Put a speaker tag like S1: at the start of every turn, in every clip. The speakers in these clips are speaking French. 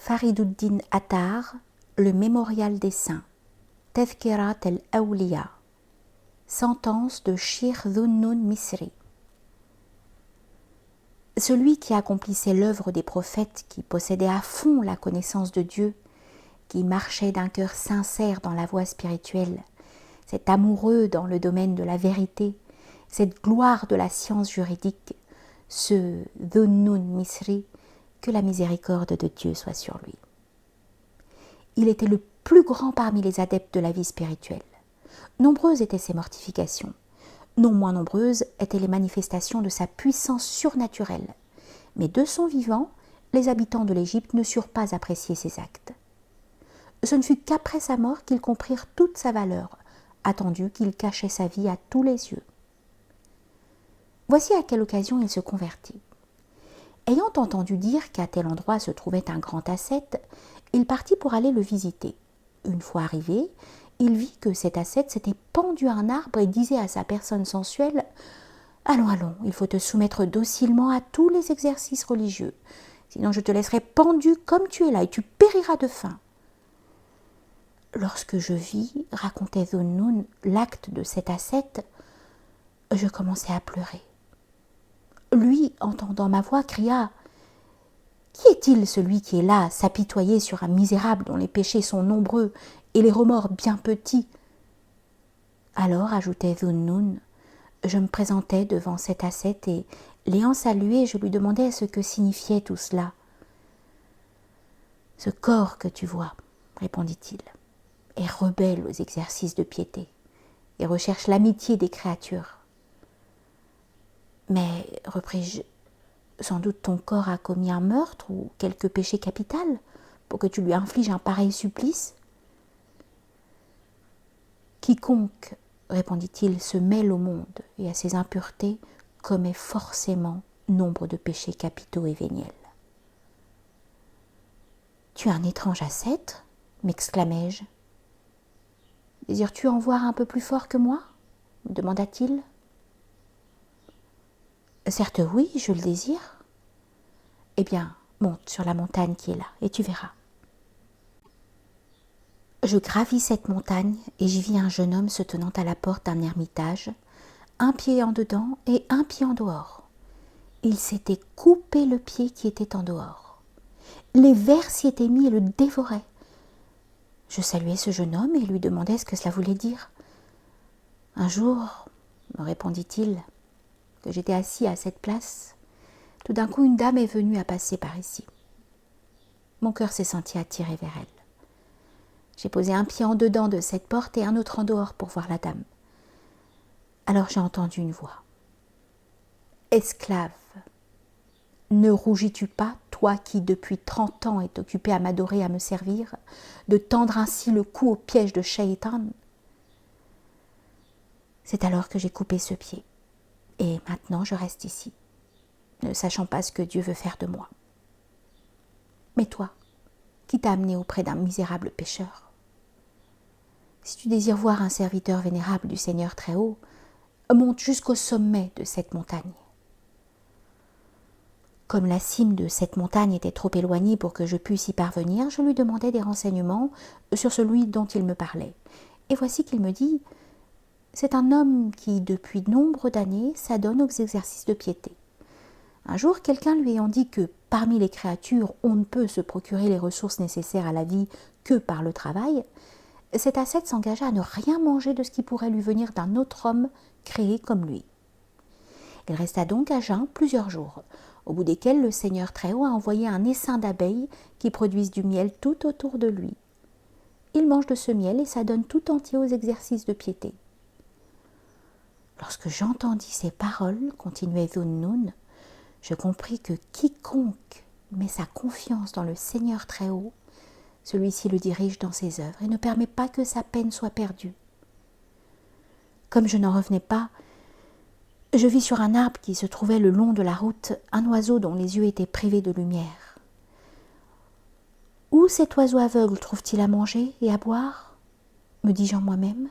S1: Fariduddin Attar, le mémorial des saints, Tadhkirat el-Awliya, sentence de Shir Dhunnun Misri. Celui qui accomplissait l'œuvre des prophètes, qui possédait à fond la connaissance de Dieu, qui marchait d'un cœur sincère dans la voie spirituelle, cet amoureux dans le domaine de la vérité, cette gloire de la science juridique, ce Dhunnun Misri, que la miséricorde de Dieu soit sur lui. Il était le plus grand parmi les adeptes de la vie spirituelle. Nombreuses étaient ses mortifications. Non moins nombreuses étaient les manifestations de sa puissance surnaturelle. Mais de son vivant, les habitants de l'Égypte ne surent pas apprécier ses actes. Ce ne fut qu'après sa mort qu'ils comprirent toute sa valeur, attendu qu'il cachait sa vie à tous les yeux. Voici à quelle occasion il se convertit. Ayant entendu dire qu'à tel endroit se trouvait un grand ascète, il partit pour aller le visiter. Une fois arrivé, il vit que cet ascète s'était pendu à un arbre et disait à sa personne sensuelle « Allons, allons, il faut te soumettre docilement à tous les exercices religieux, sinon je te laisserai pendu comme tu es là et tu périras de faim. » Lorsque je vis, racontait Dhunnun, l'acte de cet ascète, je commençai à pleurer. Lui, entendant ma voix, cria « Qui est-il celui qui est là, s'apitoyer sur un misérable dont les péchés sont nombreux et les remords bien petits ?» Alors, ajoutait Dhunnun, je me présentai devant cet ascète et, l'ayant salué, je lui demandai ce que signifiait tout cela. « Ce corps que tu vois, répondit-il, est rebelle aux exercices de piété et recherche l'amitié des créatures. Mais, repris-je, sans doute ton corps a commis un meurtre ou quelque péché capital pour que tu lui infliges un pareil supplice. Quiconque, répondit-il, se mêle au monde et à ses impuretés commet forcément nombre de péchés capitaux et véniels. Tu es un étrange ascète, m'exclamai-je. Désires-tu en voir un peu plus fort que moi me demanda-t-il. Certes oui, je le désire. Eh bien, monte sur la montagne qui est là, et tu verras. Je gravis cette montagne, et j'y vis un jeune homme se tenant à la porte d'un ermitage, un pied en dedans et un pied en dehors. Il s'était coupé le pied qui était en dehors. Les vers s'y étaient mis et le dévoraient. Je saluai ce jeune homme et lui demandai ce que cela voulait dire. Un jour, me répondit-il, que j'étais assis à cette place, tout d'un coup une dame est venue à passer par ici. Mon cœur s'est senti attiré vers elle. J'ai posé un pied en dedans de cette porte et un autre en dehors pour voir la dame. Alors j'ai entendu une voix. « Esclave, ne rougis-tu pas, toi qui depuis 30 ans es occupé à m'adorer et à me servir, de tendre ainsi le cou au piège de Shaitan ?» C'est alors que j'ai coupé ce pied. Et maintenant, je reste ici, ne sachant pas ce que Dieu veut faire de moi. Mais toi, qui t'a amené auprès d'un misérable pécheur? Si tu désires voir un serviteur vénérable du Seigneur Très-Haut, monte jusqu'au sommet de cette montagne. Comme la cime de cette montagne était trop éloignée pour que je puisse y parvenir, je lui demandai des renseignements sur celui dont il me parlait. Et voici qu'il me dit « C'est un homme qui, depuis nombre d'années, s'adonne aux exercices de piété. Un jour, quelqu'un lui ayant dit que parmi les créatures, on ne peut se procurer les ressources nécessaires à la vie que par le travail, cet ascète s'engagea à ne rien manger de ce qui pourrait lui venir d'un autre homme créé comme lui. Il resta donc à jeun plusieurs jours, au bout desquels le Seigneur Très-Haut a envoyé un essaim d'abeilles qui produisent du miel tout autour de lui. Il mange de ce miel et s'adonne tout entier aux exercices de piété. Lorsque j'entendis ces paroles, continuait Dhunnun, je compris que quiconque met sa confiance dans le Seigneur Très-Haut, celui-ci le dirige dans ses œuvres et ne permet pas que sa peine soit perdue. Comme je n'en revenais pas, je vis sur un arbre qui se trouvait le long de la route un oiseau dont les yeux étaient privés de lumière. Où cet oiseau aveugle trouve-t-il à manger et à boire ? Me dis-je en moi-même.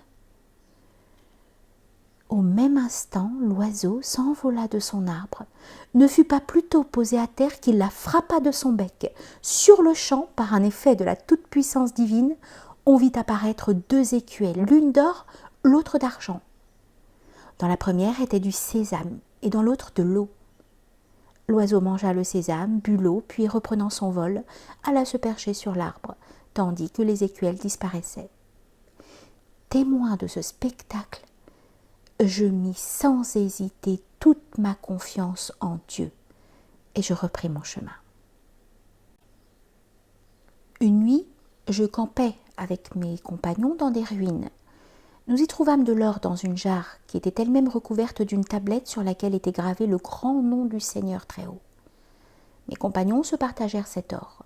S1: Au même instant, l'oiseau s'envola de son arbre, ne fut pas plutôt posé à terre qu'il la frappa de son bec. Sur-le-champ, par un effet de la toute-puissance divine, on vit apparaître 2 écuelles, l'une d'or, l'autre d'argent. Dans la première était du sésame et dans l'autre de l'eau. L'oiseau mangea le sésame, but l'eau, puis reprenant son vol, alla se percher sur l'arbre, tandis que les écuelles disparaissaient. Témoin de ce spectacle, je mis sans hésiter toute ma confiance en Dieu et je repris mon chemin. Une nuit, je campais avec mes compagnons dans des ruines. Nous y trouvâmes de l'or dans une jarre qui était elle-même recouverte d'une tablette sur laquelle était gravé le grand nom du Seigneur Très-Haut. Mes compagnons se partagèrent cet or.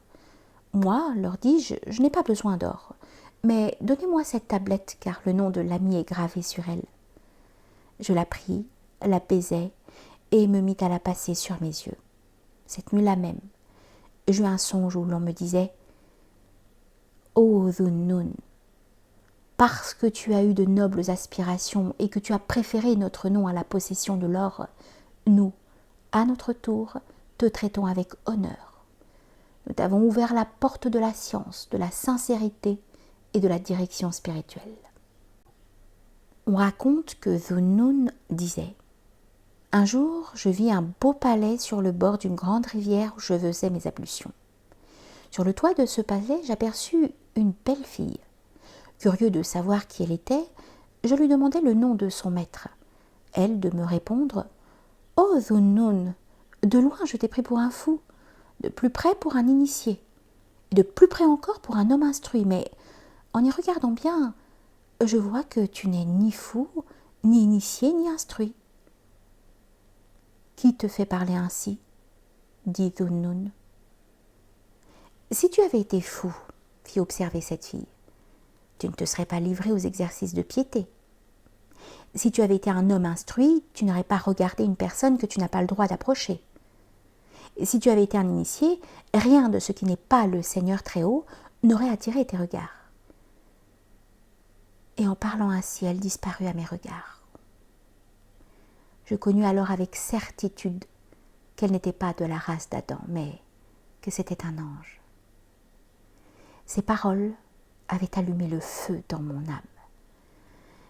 S1: Moi, leur dis-je, je n'ai pas besoin d'or, mais donnez-moi cette tablette car le nom de l'ami est gravé sur elle. Je la pris, la baisai et me mis à la passer sur mes yeux. Cette nuit-là même, j'eus un songe où l'on me disait « Ô Dhunnun, parce que tu as eu de nobles aspirations et que tu as préféré notre nom à la possession de l'or, nous, à notre tour, te traitons avec honneur. Nous t'avons ouvert la porte de la science, de la sincérité et de la direction spirituelle. » On raconte que Dhunnun disait « Un jour, je vis un beau palais sur le bord d'une grande rivière où je faisais mes ablutions. Sur le toit de ce palais, j'aperçus une belle fille. Curieux de savoir qui elle était, je lui demandai le nom de son maître. Elle de me répondre « Oh Dhunnun, de loin je t'ai pris pour un fou, de plus près pour un initié, et de plus près encore pour un homme instruit, mais en y regardant bien, je vois que tu n'es ni fou, ni initié, ni instruit. » « Qui te fait parler ainsi ?» dit Dhunnun. « Si tu avais été fou, fit observer cette fille, tu ne te serais pas livré aux exercices de piété. Si tu avais été un homme instruit, tu n'aurais pas regardé une personne que tu n'as pas le droit d'approcher. Si tu avais été un initié, rien de ce qui n'est pas le Seigneur Très-Haut n'aurait attiré tes regards. » Et en parlant ainsi, elle disparut à mes regards. Je connus alors avec certitude qu'elle n'était pas de la race d'Adam, mais que c'était un ange. Ces paroles avaient allumé le feu dans mon âme.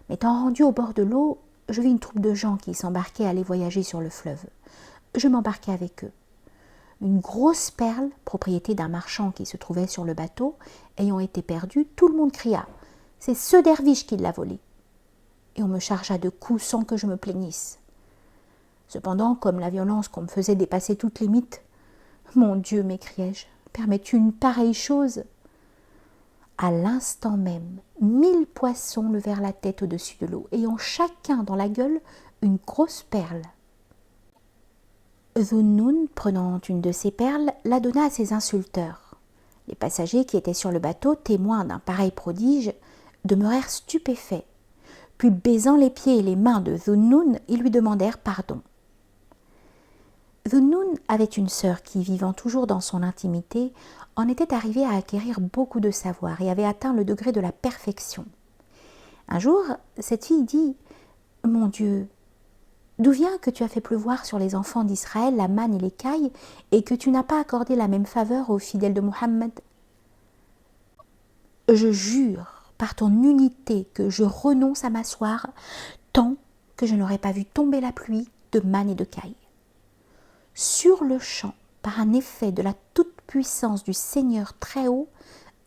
S1: M'étant rendu au bord de l'eau, je vis une troupe de gens qui s'embarquaient à aller voyager sur le fleuve. Je m'embarquai avec eux. Une grosse perle, propriété d'un marchand qui se trouvait sur le bateau, ayant été perdue, tout le monde cria « C'est ce derviche qui l'a volée !» Et on me chargea de coups sans que je me plaignisse. Cependant, comme la violence qu'on me faisait dépassait toute limite, « Mon Dieu, m'écriai-je, permets-tu une pareille chose ?» À l'instant même, 1000 poissons levèrent la tête au-dessus de l'eau, ayant chacun dans la gueule une grosse perle. Dhunnun, prenant une de ces perles, la donna à ses insulteurs. Les passagers qui étaient sur le bateau, témoins d'un pareil prodige, demeurèrent stupéfaits. Puis, baisant les pieds et les mains de Dhunnun, ils lui demandèrent pardon. Dhunnun avait une sœur qui, vivant toujours dans son intimité, en était arrivée à acquérir beaucoup de savoir et avait atteint le degré de la perfection. Un jour, cette fille dit « Mon Dieu, d'où vient que tu as fait pleuvoir sur les enfants d'Israël la manne et l'écaille et que tu n'as pas accordé la même faveur aux fidèles de Mohammed ? Je jure par ton unité que je renonce à m'asseoir tant que je n'aurai pas vu tomber la pluie de manne et de caille. » Sur le champ, par un effet de la toute-puissance du Seigneur Très-Haut,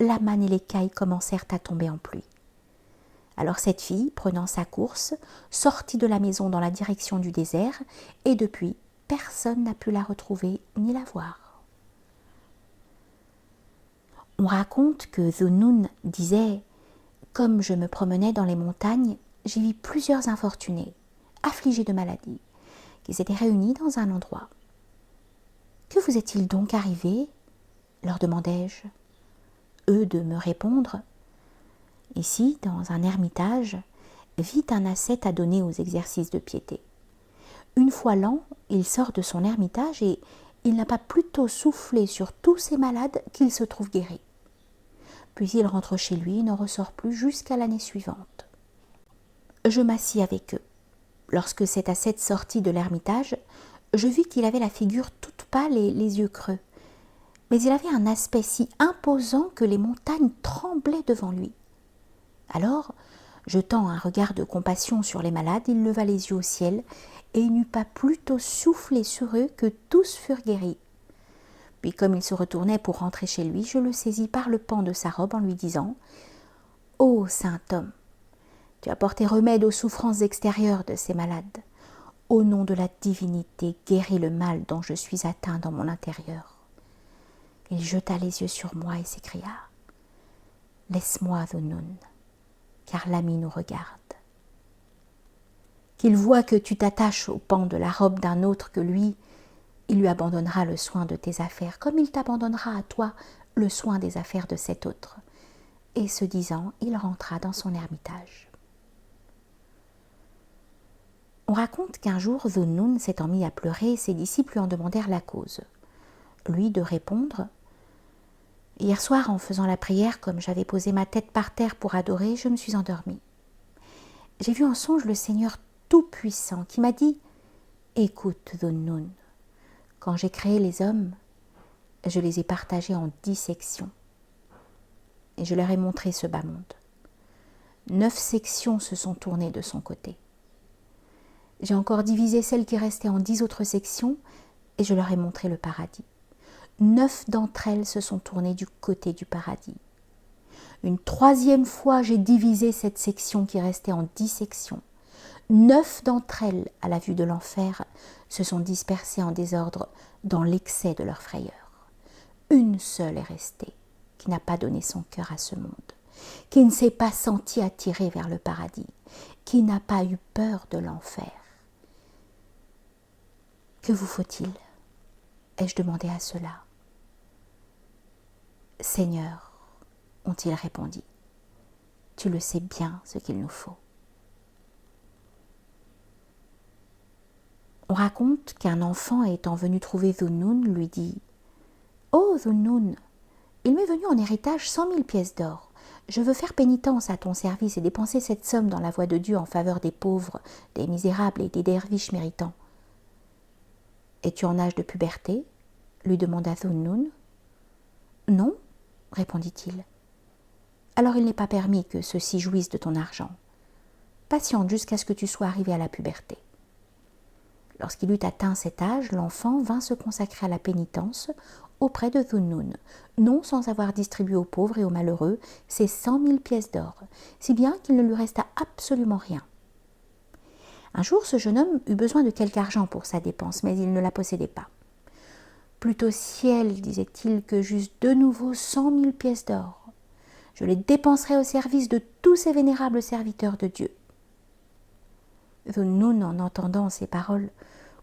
S1: la manne et l'écaille commencèrent à tomber en pluie. Alors cette fille, prenant sa course, sortit de la maison dans la direction du désert, et depuis, personne n'a pu la retrouver ni la voir. On raconte que Dhunnun disait « Comme je me promenais dans les montagnes, j'y vis plusieurs infortunés, affligés de maladie, qui s'étaient réunis dans un endroit. Que vous est-il donc arrivé ? Leur demandai-je. Eux de me répondre. Ici, dans un ermitage, vit un ascète adonné aux exercices de piété. Une fois l'an, il sort de son ermitage et il n'a pas plutôt soufflé sur tous ses malades qu'il se trouve guéri. Puis il rentre chez lui et ne ressort plus jusqu'à l'année suivante. Je m'assis avec eux. Lorsque Sétacète sortit de l'ermitage, je vis qu'il avait la figure toute pâle et les yeux creux. Mais il avait un aspect si imposant que les montagnes tremblaient devant lui. Alors, jetant un regard de compassion sur les malades, il leva les yeux au ciel, et il n'eut pas plus tôt soufflé sur eux que tous furent guéris. Puis comme il se retournait pour rentrer chez lui, je le saisis par le pan de sa robe en lui disant « Ô saint homme, tu as porté remède aux souffrances extérieures de ces malades. Au nom de la divinité, guéris le mal dont je suis atteint dans mon intérieur. » Il jeta les yeux sur moi et s'écria « Laisse-moi, Dhunnun, car l'ami nous regarde. Qu'il voie que tu t'attaches au pan de la robe d'un autre que lui, il lui abandonnera le soin de tes affaires, comme il t'abandonnera à toi le soin des affaires de cet autre. » Et ce disant, il rentra dans son ermitage. On raconte qu'un jour, Dhunnun s'étant mis à pleurer, ses disciples lui en demandèrent la cause. Lui de répondre « Hier soir, en faisant la prière, comme j'avais posé ma tête par terre pour adorer, je me suis endormi. J'ai vu en songe le Seigneur Tout-Puissant qui m'a dit « Écoute, Dhunnun, quand j'ai créé les hommes, je les ai partagés en 10 sections. Et je leur ai montré ce bas monde. 9 sections se sont tournées de son côté. J'ai encore divisé celles qui restaient en 10 autres sections et je leur ai montré le paradis. 9 d'entre elles se sont tournées du côté du paradis. Une 3e fois, j'ai divisé cette section qui restait en 10 sections. 9 d'entre elles, à la vue de l'enfer, se sont dispersées en désordre dans l'excès de leur frayeur. Une seule est restée, qui n'a pas donné son cœur à ce monde, qui ne s'est pas senti attiré vers le paradis, qui n'a pas eu peur de l'enfer. Que vous faut-il ? Ai-je demandé à cela. Seigneur, ont-ils répondu, tu le sais bien ce qu'il nous faut. On raconte qu'un enfant étant venu trouver Dhunnun lui dit « Oh Dhunnun, il m'est venu en héritage 100 000 pièces d'or. Je veux faire pénitence à ton service et dépenser cette somme dans la voie de Dieu en faveur des pauvres, des misérables et des derviches méritants. » « Es-tu en âge de puberté ?» lui demanda Dhunnun. « Non, répondit-il. Alors il n'est pas permis que ceux-ci jouissent de ton argent. Patiente jusqu'à ce que tu sois arrivé à la puberté. » Lorsqu'il eut atteint cet âge, l'enfant vint se consacrer à la pénitence auprès de Dhunnun, non sans avoir distribué aux pauvres et aux malheureux ses 100 000 pièces d'or, si bien qu'il ne lui resta absolument rien. Un jour, ce jeune homme eut besoin de quelque argent pour sa dépense, mais il ne la possédait pas. « Plutôt ciel, disait-il, que j'eusse de nouveau 100 000 pièces d'or. Je les dépenserai au service de tous ces vénérables serviteurs de Dieu. » Dhunnun, en entendant ces paroles,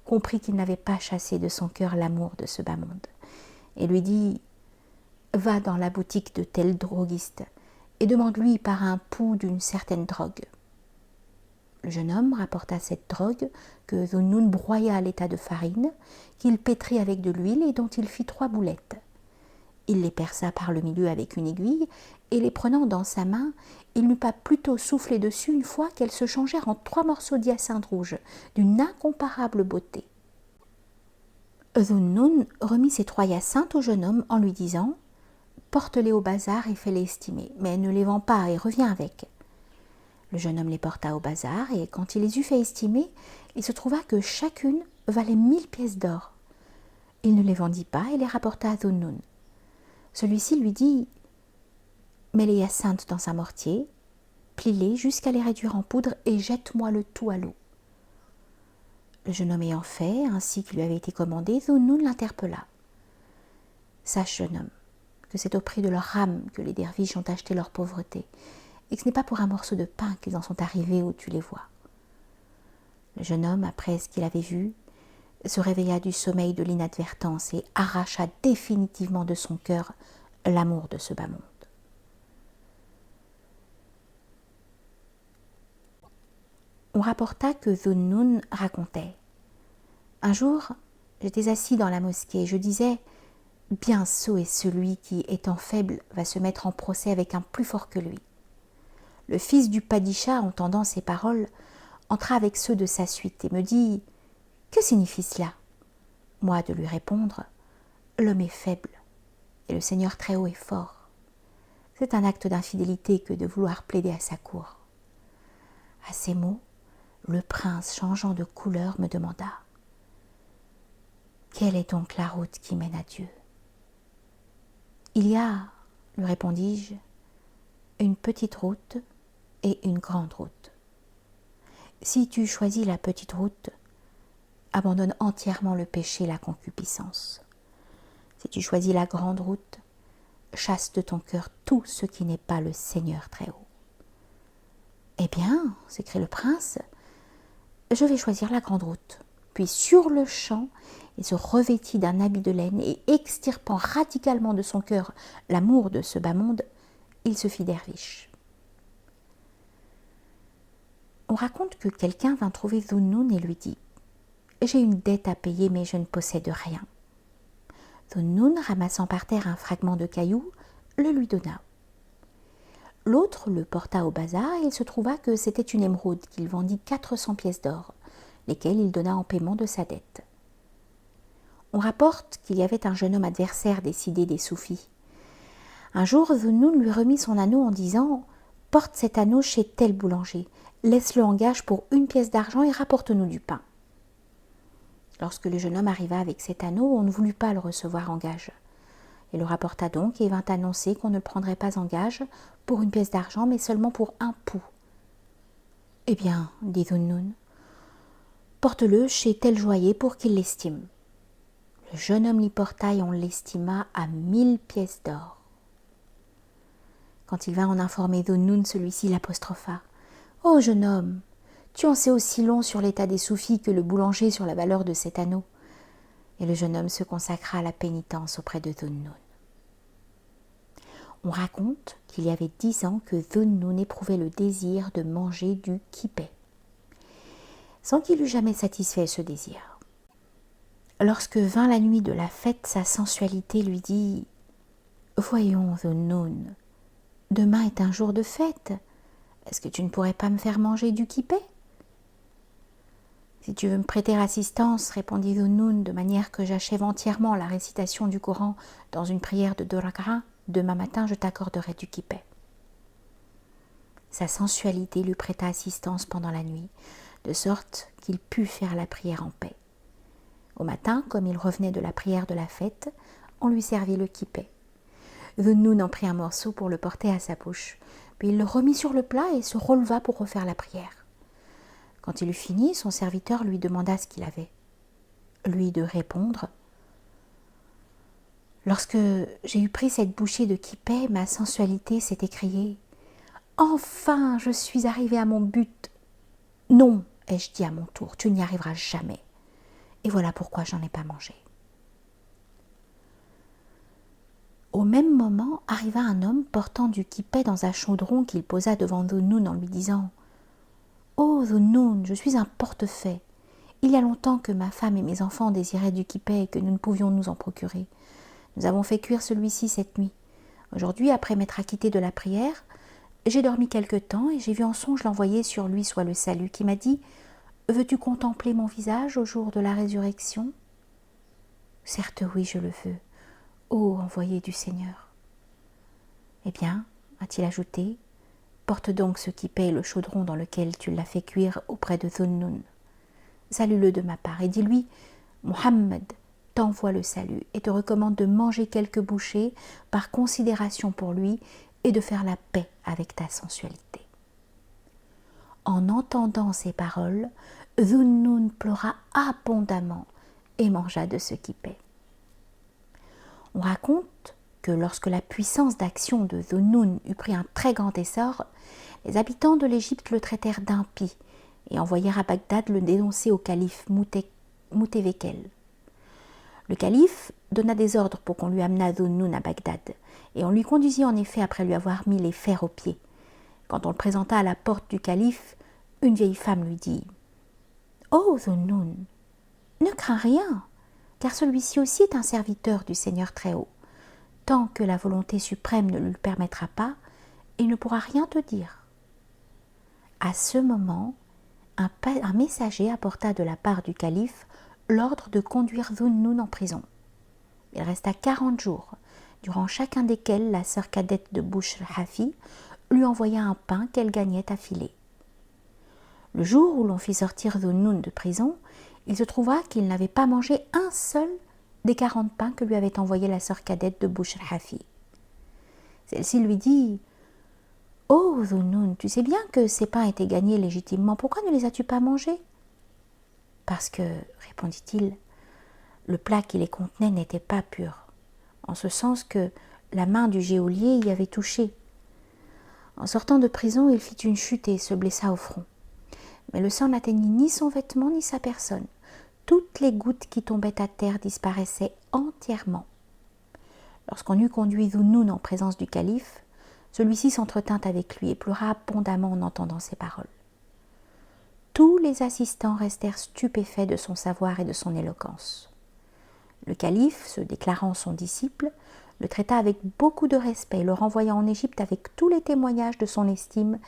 S1: comprit qu'il n'avait pas chassé de son cœur l'amour de ce bas monde, et lui dit « Va dans la boutique de tel droguiste et demande-lui par un pouls d'une certaine drogue. » Le jeune homme rapporta cette drogue que Dhunnun broya à l'état de farine, qu'il pétrit avec de l'huile et dont il fit 3 boulettes. Il les perça par le milieu avec une aiguille, et les prenant dans sa main, il n'eut pas plutôt soufflé dessus une fois qu'elles se changèrent en 3 morceaux d'hyacinthe rouge, d'une incomparable beauté. Dhunnun remit ces 3 hyacinthes au jeune homme en lui disant « Porte-les au bazar et fais-les estimer, mais ne les vends pas et reviens avec. » Le jeune homme les porta au bazar, et quand il les eut fait estimer, il se trouva que chacune valait 1000 pièces d'or. Il ne les vendit pas et les rapporta à Dhunnun. Celui-ci lui dit « Mets les hyacinthes dans un mortier, plie-les jusqu'à les réduire en poudre et jette-moi le tout à l'eau. » Le jeune homme ayant fait ainsi qu'il lui avait été commandé, Dhunnun l'interpella. « Sache, jeune homme, que c'est au prix de leur âme que les derviches ont acheté leur pauvreté, et que ce n'est pas pour un morceau de pain qu'ils en sont arrivés où tu les vois. » Le jeune homme, après ce qu'il avait vu, se réveilla du sommeil de l'inadvertance et arracha définitivement de son cœur l'amour de ce bas monde. On rapporta que Dhunnun racontait. Un jour, j'étais assis dans la mosquée et je disais « Bien sot est celui qui, étant faible, va se mettre en procès avec un plus fort que lui. » Le fils du Padishah, entendant ces paroles, entra avec ceux de sa suite et me dit « Que signifie cela ?» Moi de lui répondre « L'homme est faible et le Seigneur très haut est fort. C'est un acte d'infidélité que de vouloir plaider à sa cour. » À ces mots, le prince, changeant de couleur, me demanda « Quelle est donc la route qui mène à Dieu ?» Il y a, lui répondis-je, une petite route et une grande route. Si tu choisis la petite route, abandonne entièrement le péché et la concupiscence. Si tu choisis la grande route, chasse de ton cœur tout ce qui n'est pas le Seigneur très haut. Eh bien, s'écrie le prince, je vais choisir la grande route. Puis sur le champ, il se revêtit d'un habit de laine et extirpant radicalement de son cœur l'amour de ce bas monde, il se fit derviche. On raconte que quelqu'un vint trouver Dhunnun et lui dit « J'ai une dette à payer mais je ne possède rien. » Dhunnun, ramassant par terre un fragment de caillou, le lui donna. L'autre le porta au bazar et il se trouva que c'était une émeraude qu'il vendit 400 pièces d'or, lesquelles il donna en paiement de sa dette. On rapporte qu'il y avait un jeune homme adversaire décidé des soufis. Un jour, Dhunnun lui remit son anneau en disant « Porte cet anneau chez tel boulanger, laisse-le en gage pour 1 pièce d'argent et rapporte-nous du pain. » Lorsque le jeune homme arriva avec cet anneau, on ne voulut pas le recevoir en gage. Il le rapporta donc et vint annoncer qu'on ne le prendrait pas en gage pour 1 pièce d'argent, mais seulement pour 1 pou. « Eh bien, dit Dhunnun, porte-le chez tel joaillier pour qu'il l'estime. » Le jeune homme l'y porta et on l'estima à 1000 pièces d'or. Quand il vint en informer Dhunnun, celui-ci l'apostropha. « Ô jeune homme, tu en sais aussi long sur l'état des soufis que le boulanger sur la valeur de cet anneau. » Et le jeune homme se consacra à la pénitence auprès de Dhunnun. On raconte qu'il y avait 10 ans que Dhunnun éprouvait le désir de manger du kipé, sans qu'il eût jamais satisfait ce désir. Lorsque vint la nuit de la fête, sa sensualité lui dit « Voyons, Dhunnun, demain est un jour de fête. Est-ce que tu ne pourrais pas me faire manger du kipé ?»« Si tu veux me prêter assistance, répondit Dhunnun, de manière que j'achève entièrement la récitation du Coran dans une prière de 2 rak'ahs, demain matin je t'accorderai du kipé. » Sa sensualité lui prêta assistance pendant la nuit, de sorte qu'il put faire la prière en paix. Au matin, comme il revenait de la prière de la fête, on lui servit le kipé. Dhunnun en prit un morceau pour le porter à sa bouche, puis il le remit sur le plat et se releva pour refaire la prière. Quand il eut fini, son serviteur lui demanda ce qu'il avait. Lui de répondre « Lorsque j'ai eu pris cette bouchée de kipé, ma sensualité s'est écriée « Enfin, je suis arrivée à mon but !»« Non, ai-je dit à mon tour, tu n'y arriveras jamais. Et voilà pourquoi j'en ai pas mangé. » Au même moment, arriva un homme portant du kipé dans un chaudron qu'il posa devant Dhunnun en lui disant « Oh Dhunnun, je suis un portefaix. Il y a longtemps que ma femme et mes enfants désiraient du kipé et que nous ne pouvions nous en procurer. Nous avons fait cuire celui-ci cette nuit. Aujourd'hui, après m'être acquitté de la prière, j'ai dormi quelque temps et j'ai vu en songe l'envoyé sur lui soit le salut qui m'a dit « Veux-tu contempler mon visage au jour de la résurrection ?»« Certes oui, je le veux. Ô envoyé du Seigneur. » Eh bien, a-t-il ajouté, porte donc ce kipé et le chaudron dans lequel tu l'as fait cuire auprès de Dhunnun. Salue-le de ma part et dis-lui, Mohammed t'envoie le salut et te recommande de manger quelques bouchées par considération pour lui et de faire la paix avec ta sensualité. En entendant ces paroles, Dhunnun pleura abondamment et mangea de ce kipé. On raconte que lorsque la puissance d'action de Dhunnun eut pris un très grand essor, les habitants de l'Égypte le traitèrent d'impie et envoyèrent à Bagdad le dénoncer au calife Mutawakkel. Le calife donna des ordres pour qu'on lui amenât Dhunnun à Bagdad, et on lui conduisit en effet après lui avoir mis les fers aux pieds. Quand on le présenta à la porte du calife, une vieille femme lui dit « Oh Dhunnun, ne crains rien, car celui-ci aussi est un serviteur du Seigneur très haut. Tant que la volonté suprême ne le permettra pas, il ne pourra rien te dire. » À ce moment, un messager apporta de la part du calife l'ordre de conduire Dhunnun en prison. Il resta 40 jours, durant chacun desquels la sœur cadette de Bushr Hafi lui envoya un pain qu'elle gagnait à filer. Le jour où l'on fit sortir Dhunnun de prison, il se trouva qu'il n'avait pas mangé un seul des 40 pains que lui avait envoyé la sœur cadette de Bushr Hafi. Celle-ci lui dit « Oh Dhunnun, tu sais bien que ces pains étaient gagnés légitimement, pourquoi ne les as-tu pas mangés ?»« Parce que, répondit-il, le plat qui les contenait n'était pas pur, en ce sens que la main du geôlier y avait touché. En sortant de prison, il fit une chute et se blessa au front. Mais le sang n'atteignit ni son vêtement ni sa personne. Toutes les gouttes qui tombaient à terre disparaissaient entièrement. Lorsqu'on eut conduit Dhunnun en présence du calife, celui-ci s'entretint avec lui et pleura abondamment en entendant ces paroles. Tous les assistants restèrent stupéfaits de son savoir et de son éloquence. Le calife, se déclarant son disciple, le traita avec beaucoup de respect, le renvoya en Égypte avec tous les témoignages de son estime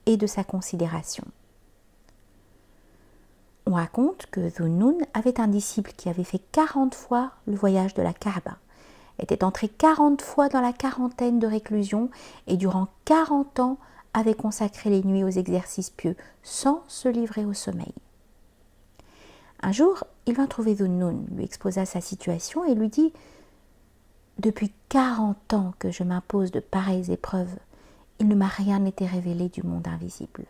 S1: et de sa considération. On raconte que Dhunnun avait un disciple qui avait fait 40 fois le voyage de la Kaaba, était entré 40 fois dans la quarantaine de réclusion et durant 40 ans avait consacré les nuits aux exercices pieux sans se livrer au sommeil. Un jour, il vint trouver Dhunnun, lui exposa sa situation et lui dit « Depuis 40 ans que je m'impose de pareilles épreuves, il ne m'a rien été révélé du monde invisible.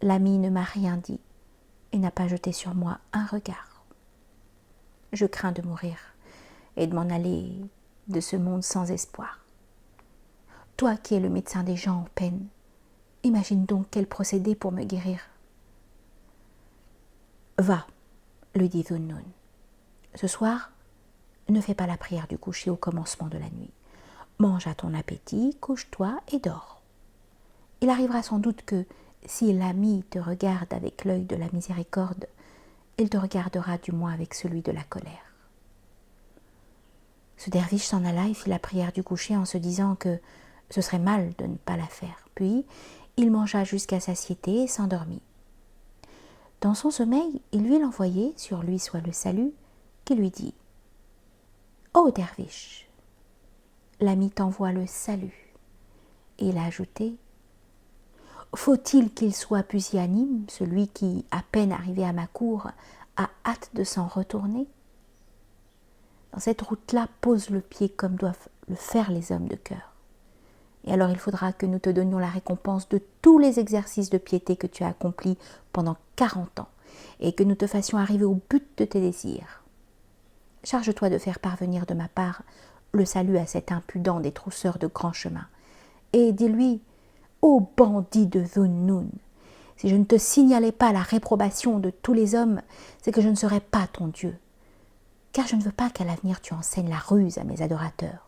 S1: L'ami ne m'a rien dit et n'a pas jeté sur moi un regard. Je crains de mourir et de m'en aller de ce monde sans espoir. Toi qui es le médecin des gens en peine, imagine donc quel procédé pour me guérir. » « Va, lui dit Dhunnun. Ce soir, ne fais pas la prière du coucher au commencement de la nuit. Mange à ton appétit, couche-toi et dors. Il arrivera sans doute que, si l'ami te regarde avec l'œil de la miséricorde, il te regardera du moins avec celui de la colère. » Ce derviche s'en alla et fit la prière du coucher en se disant que ce serait mal de ne pas la faire. Puis, il mangea jusqu'à satiété et s'endormit. Dans son sommeil, il vit l'envoyé, sur lui soit le salut, qui lui dit « Ô derviche, l'ami t'envoie le salut. » Et il a ajouté « Faut-il qu'il soit pusillanime, celui qui, à peine arrivé à ma cour, a hâte de s'en retourner ? Dans cette route-là, pose le pied comme doivent le faire les hommes de cœur. Et alors il faudra que nous te donnions la récompense de tous les exercices de piété que tu as accomplis pendant 40 ans, et que nous te fassions arriver au but de tes désirs. Charge-toi de faire parvenir de ma part le salut à cet impudent des trousseurs de grands chemins, et dis-lui, ô bandit de Dhunnun, si je ne te signalais pas la réprobation de tous les hommes, c'est que je ne serais pas ton Dieu, car je ne veux pas qu'à l'avenir tu enseignes la ruse à mes adorateurs. »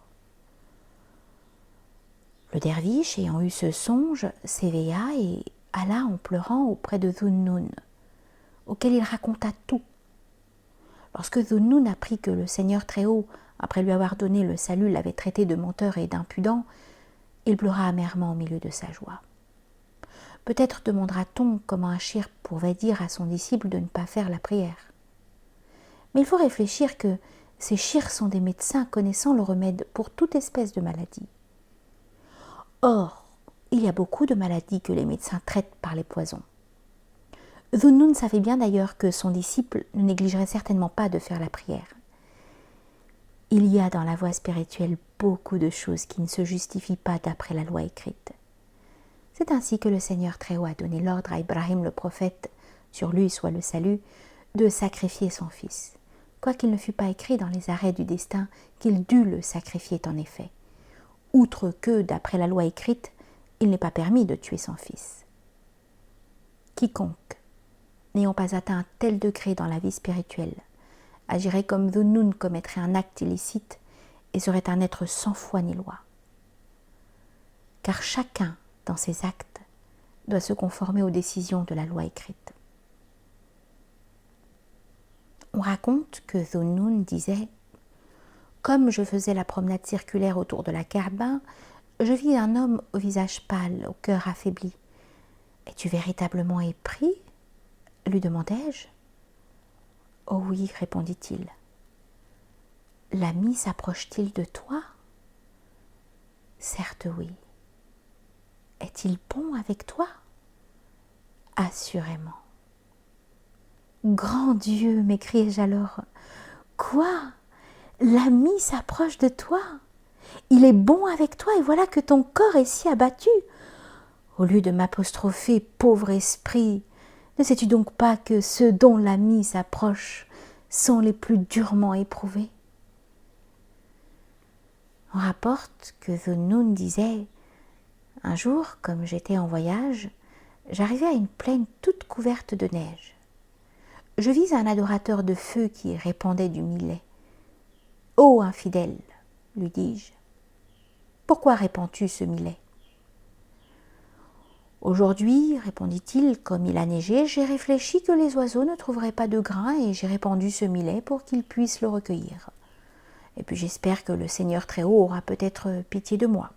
S1: Le derviche, ayant eu ce songe, s'éveilla et alla en pleurant auprès de Dhunnun, auquel il raconta tout. Lorsque Dhunnun apprit que le Seigneur Très-Haut, après lui avoir donné le salut, l'avait traité de menteur et d'impudent, il pleura amèrement au milieu de sa joie. Peut-être demandera-t-on comment un shir pouvait dire à son disciple de ne pas faire la prière. Mais il faut réfléchir que ces shirs sont des médecins connaissant le remède pour toute espèce de maladie. Or, il y a beaucoup de maladies que les médecins traitent par les poisons. Dhunnun savait bien d'ailleurs que son disciple ne négligerait certainement pas de faire la prière. Il y a dans la voie spirituelle beaucoup de choses qui ne se justifient pas d'après la loi écrite. C'est ainsi que le Seigneur Très-Haut a donné l'ordre à Ibrahim le prophète, sur lui soit le salut, de sacrifier son fils, quoiqu'il ne fût pas écrit dans les arrêts du destin qu'il dut le sacrifier en effet. Outre que, d'après la loi écrite, il n'est pas permis de tuer son fils. Quiconque, n'ayant pas atteint un tel degré dans la vie spirituelle, agirait comme Dhunnun commettrait un acte illicite et serait un être sans foi ni loi. Car chacun, dans ses actes, doit se conformer aux décisions de la loi écrite. On raconte que Dhunnun disait « Comme je faisais la promenade circulaire autour de la Kaaba, je vis un homme au visage pâle, au cœur affaibli. Es-tu véritablement épris ? lui demandai-je. Oh oui, répondit-il. L'ami s'approche-t-il de toi? Certes oui. Est-il bon avec toi? Assurément. Grand Dieu, m'écriai-je alors. Quoi? L'ami s'approche de toi? Il est bon avec toi et voilà que ton corps est si abattu. Au lieu de m'apostropher, pauvre esprit, ne sais-tu donc pas que ceux dont l'ami s'approche sont les plus durement éprouvés? On rapporte que Zunnun disait « Un jour, comme j'étais en voyage, j'arrivai à une plaine toute couverte de neige. Je vis un adorateur de feu qui répandait du millet. « Ô infidèle, lui dis-je, pourquoi répands-tu ce millet ?» Aujourd'hui, répondit-il, comme il a neigé, j'ai réfléchi que les oiseaux ne trouveraient pas de grains et j'ai répandu ce millet pour qu'ils puissent le recueillir. Et puis j'espère que le Seigneur Très-Haut aura peut-être pitié de moi.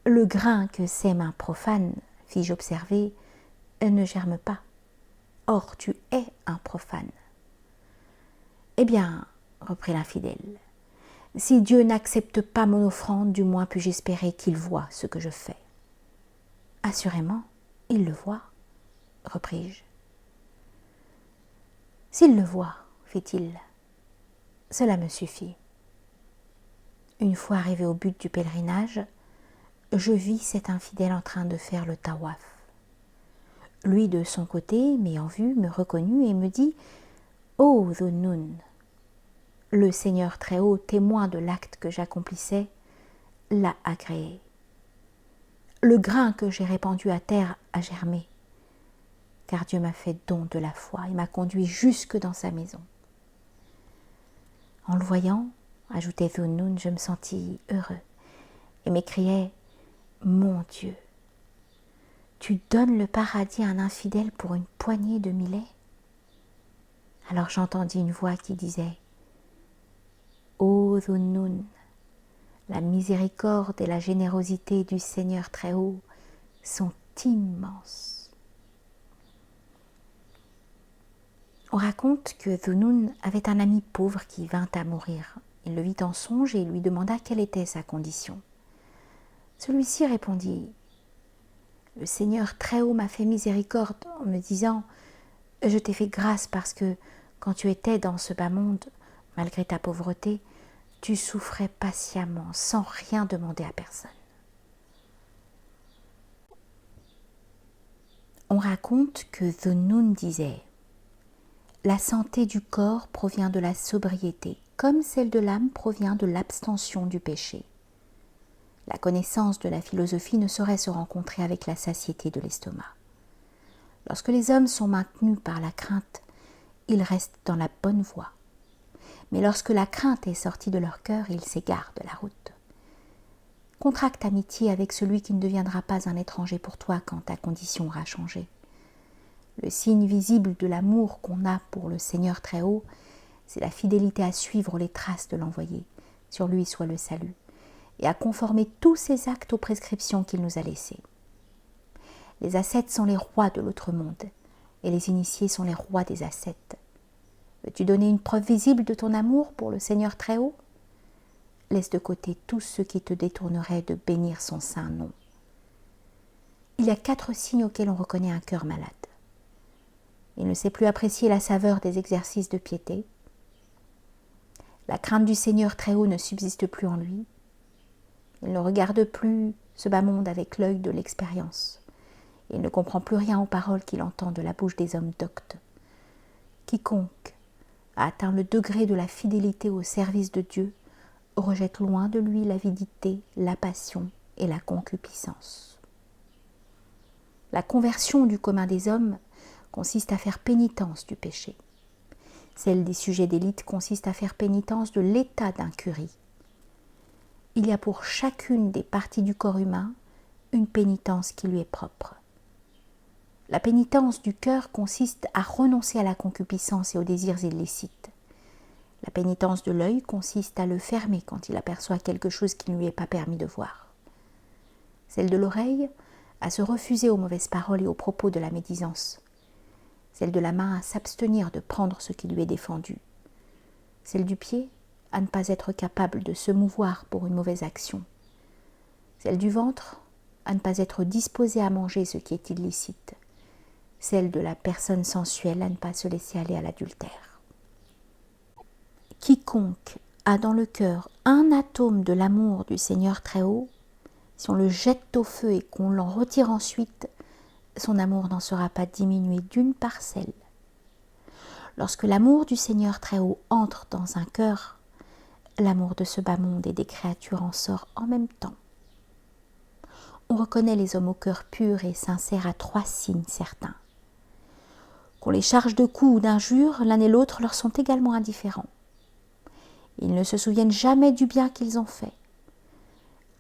S1: Le grain que sème un profane, fis-je observer, ne germe pas. Or tu es un profane. Eh bien, reprit l'infidèle, si Dieu n'accepte pas mon offrande, du moins puis-je espérer qu'il voit ce que je fais. Assurément, il le voit, repris-je. S'il le voit, fit-il, cela me suffit. Une fois arrivé au but du pèlerinage, je vis cet infidèle en train de faire le tawaf. Lui, de son côté, m'ayant vu, me reconnut et me dit « Ô Zunnun, le Seigneur Très-Haut, témoin de l'acte que j'accomplissais, l'a agréé. Le grain que j'ai répandu à terre a germé, car Dieu m'a fait don de la foi et m'a conduit jusque dans sa maison. » En le voyant, ajoutait Zunnun, je me sentis heureux et m'écriai « Mon Dieu, tu donnes le paradis à un infidèle pour une poignée de millet ?» Alors j'entendis une voix qui disait « Ô Zunnun, la miséricorde et la générosité du Seigneur Très-Haut sont immenses. » On raconte que Zunnun avait un ami pauvre qui vint à mourir. Il le vit en songe et lui demanda quelle était sa condition. Celui-ci répondit « Le Seigneur Très-Haut m'a fait miséricorde en me disant « Je t'ai fait grâce parce que, quand tu étais dans ce bas monde, malgré ta pauvreté, tu souffrais patiemment, sans rien demander à personne. » On raconte que Zunnun disait « La santé du corps provient de la sobriété, comme celle de l'âme provient de l'abstention du péché. La connaissance de la philosophie ne saurait se rencontrer avec la satiété de l'estomac. Lorsque les hommes sont maintenus par la crainte, ils restent dans la bonne voie. Mais lorsque la crainte est sortie de leur cœur, ils s'égarent de la route. Contracte amitié avec celui qui ne deviendra pas un étranger pour toi quand ta condition aura changé. Le signe visible de l'amour qu'on a pour le Seigneur Très-Haut, c'est la fidélité à suivre les traces de l'envoyé, sur lui soit le salut, et à conformer tous ses actes aux prescriptions qu'il nous a laissées. Les ascètes sont les rois de l'autre monde, et les initiés sont les rois des ascètes. Veux-tu donner une preuve visible de ton amour pour le Seigneur Très-Haut? Laisse de côté tous ceux qui te détourneraient de bénir son saint nom. Il y a 4 signes auxquels on reconnaît un cœur malade. Il ne sait plus apprécier la saveur des exercices de piété. La crainte du Seigneur Très-Haut ne subsiste plus en lui. Il ne regarde plus ce bas monde avec l'œil de l'expérience. Il ne comprend plus rien aux paroles qu'il entend de la bouche des hommes doctes. Quiconque a atteint le degré de la fidélité au service de Dieu rejette loin de lui l'avidité, la passion et la concupiscence. La conversion du commun des hommes consiste à faire pénitence du péché. Celle des sujets d'élite consiste à faire pénitence de l'état d'incurie. Il y a pour chacune des parties du corps humain une pénitence qui lui est propre. La pénitence du cœur consiste à renoncer à la concupiscence et aux désirs illicites. La pénitence de l'œil consiste à le fermer quand il aperçoit quelque chose qui ne lui est pas permis de voir. Celle de l'oreille à se refuser aux mauvaises paroles et aux propos de la médisance. Celle de la main à s'abstenir de prendre ce qui lui est défendu. Celle du pied à ne pas être capable de se mouvoir pour une mauvaise action. Celle du ventre à ne pas être disposée à manger ce qui est illicite. Celle de la personne sensuelle à ne pas se laisser aller à l'adultère. Quiconque a dans le cœur un atome de l'amour du Seigneur très haut, si on le jette au feu et qu'on l'en retire ensuite, son amour n'en sera pas diminué d'une parcelle. Lorsque l'amour du Seigneur très haut entre dans un cœur, l'amour de ce bas monde et des créatures en sort en même temps. On reconnaît les hommes au cœur pur et sincère à 3 signes certains. Qu'on les charge de coups ou d'injures, l'un et l'autre leur sont également indifférents. Ils ne se souviennent jamais du bien qu'ils ont fait.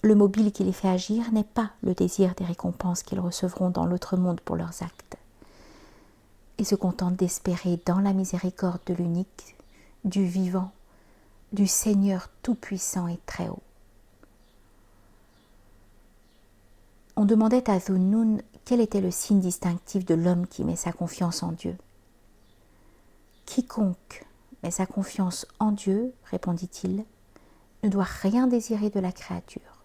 S1: Le mobile qui les fait agir n'est pas le désir des récompenses qu'ils recevront dans l'autre monde pour leurs actes. Ils se contentent d'espérer dans la miséricorde de l'unique, du vivant, du Seigneur tout-puissant et très haut. On demandait à Dhunnun quel était le signe distinctif de l'homme qui met sa confiance en Dieu. Quiconque met sa confiance en Dieu, répondit-il, ne doit rien désirer de la créature.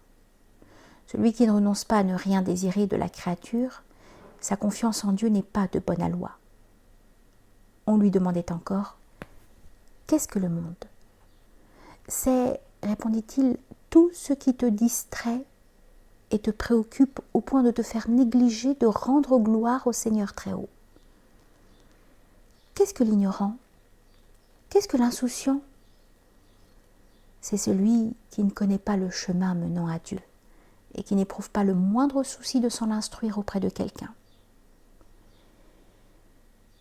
S1: Celui qui ne renonce pas à ne rien désirer de la créature, sa confiance en Dieu n'est pas de bonne aloi. On lui demandait encore « Qu'est-ce que le monde ?» C'est, répondit-il, tout ce qui te distrait et te préoccupe au point de te faire négliger de rendre gloire au Seigneur très haut. Qu'est-ce que l'ignorant ? Qu'est-ce que l'insouciant ? C'est celui qui ne connaît pas le chemin menant à Dieu et qui n'éprouve pas le moindre souci de s'en instruire auprès de quelqu'un.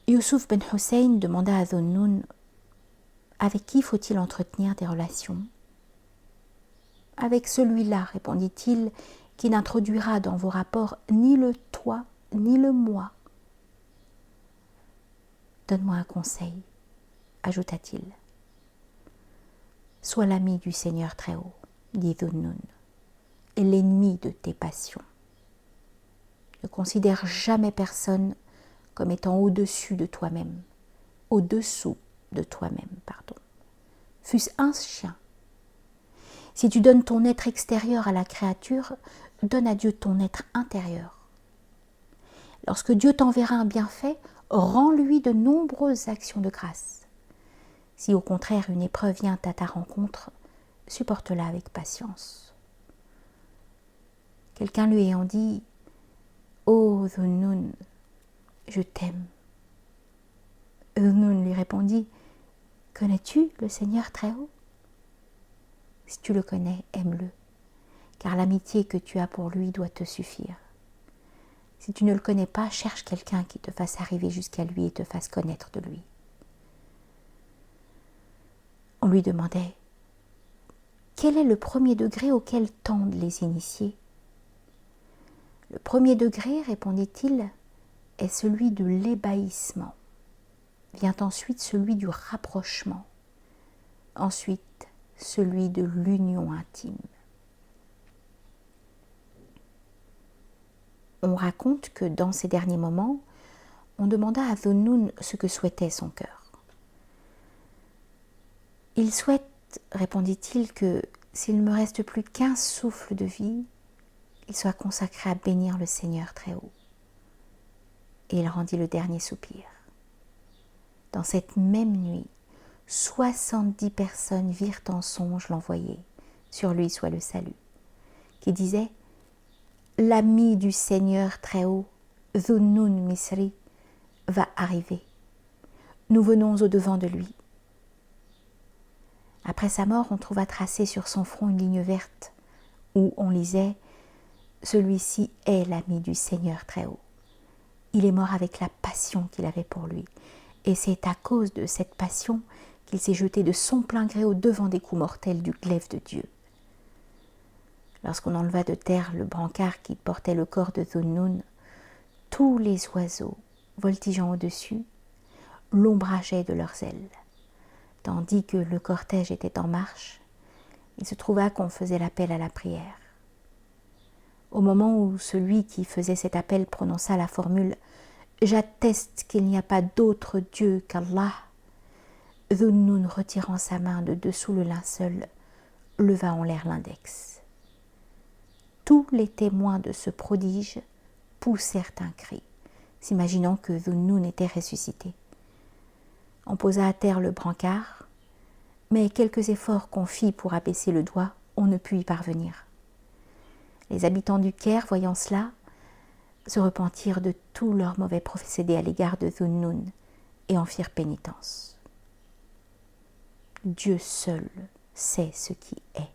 S1: Youssouf ben Hussein demanda à Dhunnun « Avec qui faut-il entretenir des relations ?» « Avec celui-là, répondit-il, qui n'introduira dans vos rapports ni le toi ni le moi. »« Donne-moi un conseil, ajouta-t-il. »« Sois l'ami du Seigneur très haut, dit Dhunnun, et l'ennemi de tes passions. Ne considère jamais personne comme étant au-dessus de toi-même, au-dessous de toi-même, pardon. Fût-ce un chien. Si tu donnes ton être extérieur à la créature, donne à Dieu ton être intérieur. Lorsque Dieu t'enverra un bienfait, rends-lui de nombreuses actions de grâce. Si au contraire une épreuve vient à ta rencontre, supporte-la avec patience. Quelqu'un lui ayant dit « Ô Dhunnun, je t'aime ». Dhunnun lui répondit « Connais-tu le Seigneur très haut ? Si tu le connais, aime-le, car l'amitié que tu as pour lui doit te suffire. Si tu ne le connais pas, cherche quelqu'un qui te fasse arriver jusqu'à lui et te fasse connaître de lui. » On lui demandait « Quel est le premier degré auquel tendent les initiés ?» Le premier degré, répondit-il, est celui de l'ébahissement. Vient ensuite celui du rapprochement. Ensuite, celui de l'union intime. On raconte que dans ces derniers moments, on demanda à Dhunnun ce que souhaitait son cœur. « Il souhaite, répondit-il, que s'il ne me reste plus qu'un souffle de vie, il soit consacré à bénir le Seigneur très haut. » Et il rendit le dernier soupir. Dans cette même nuit, 70 personnes virent en songe l'envoyé, sur lui soit le salut, qui disait « L'ami du Seigneur très haut, Dhunnun Misri, va arriver. Nous venons au-devant de lui. » Après sa mort, on trouva tracée sur son front une ligne verte, où on lisait « Celui-ci est l'ami du Seigneur très haut. Il est mort avec la passion qu'il avait pour lui, et c'est à cause de cette passion qu'il s'est jeté de son plein gré au-devant des coups mortels du glaive de Dieu. » Lorsqu'on enleva de terre le brancard qui portait le corps de Dhunnun, tous les oiseaux, voltigeant au-dessus, l'ombrageaient de leurs ailes. Tandis que le cortège était en marche, il se trouva qu'on faisait l'appel à la prière. Au moment où celui qui faisait cet appel prononça la formule « J'atteste qu'il n'y a pas d'autre Dieu qu'Allah », Dhunnun, retirant sa main de dessous le linceul, leva en l'air l'index. Tous les témoins de ce prodige poussèrent un cri, s'imaginant que Dhunnun était ressuscité. On posa à terre le brancard, mais quelques efforts qu'on fit pour abaisser le doigt, on ne put y parvenir. Les habitants du Caire, voyant cela, se repentirent de tous leurs mauvais procédés à l'égard de Dhunnun et en firent pénitence. Dieu seul sait ce qui est.